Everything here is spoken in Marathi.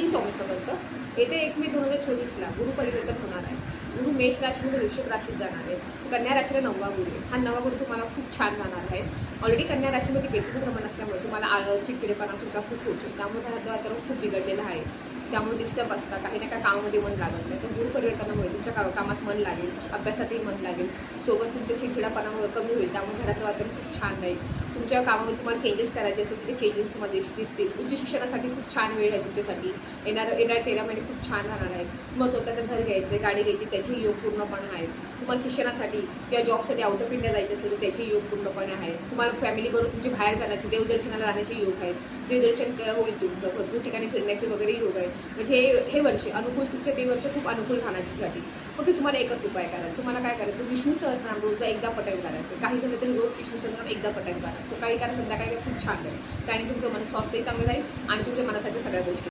श्री स्वामी समर्थ. येते 1 मे 2024ला गुरु परिवर्तन होणार आहे. गुरु मेष राशीमध्ये वृश्चिक राशीत जाणार आहे. कन्या राशीला 9वा गुरु आहे. हा 9वा गुरु तुम्हाला खूप छान राहणार आहे. ऑलरेडी कन्या राशीमध्ये केतूचं प्रमाण असल्यामुळे तुम्हाला चिडचिडेपणा तुमचा खूप होतो. त्यामुळे घरातलं वातावरण खूप बिघडलेलं आहे. त्यामुळे डिस्टर्ब असतात, काही ना काही कामामध्ये मन लागत नाही. तर गुरु परिवर्तनामुळे तुमच्या कामात मन लागेल, अभ्यासातही मन लागेल, सोबत तुमच्या चिडचिडापणामुळे कमी होईल. त्यामुळे घरातलं वातावरण खूप छान राहील. तुमच्या कामामध्ये तुम्हाला चेंजेस करायचे असेल तर ते चेंजेस तुम्हाला दिसतील. उच्च शिक्षणासाठी खूप छान वेळ आहे तुमच्यासाठी. येणाऱ्या 13 महिने खूप छान राहणार आहेत. तुम्हाला स्वतःचं घर घ्यायचं, गाडी घ्यायची, त्याचे योग पूर्णपणे आहेत. तुम्हाला शिक्षणासाठी किंवा जॉबसाठी आउट ऑफ इंडिया जायचं असेल तर त्याचे योग पूर्णपणे आहेत. तुम्हाला फॅमिलीबरोबर तुमचे बाहेर जाण्याचे, देवदर्शनाला जाण्याचे योग आहेत. देवदर्शन होईल तुमचं, भरपूर ठिकाणी फिरण्याचे वगैरे योग आहेत. म्हणजे हे वर्ष अनुकूल, तुमचं ते वर्ष खूप अनुकूल राहणार तुमच्यासाठी. फक्त तुम्हाला एकच उपाय करायचा. तुम्हाला काय करायचं, विष्णू सहस्रनाम रोजचा एकदा पठण करायचं. काही झालं तरी रोज विष्णू सहस्रनाम एकदा पठण करायचं. सकाळी करा, संध्याकाळी खूप छान राहील. त्याने तुमचं मन स्वास्थ्यही चांगलं राहील आणि तुमच्या मनासाठी सगळ्या गोष्टी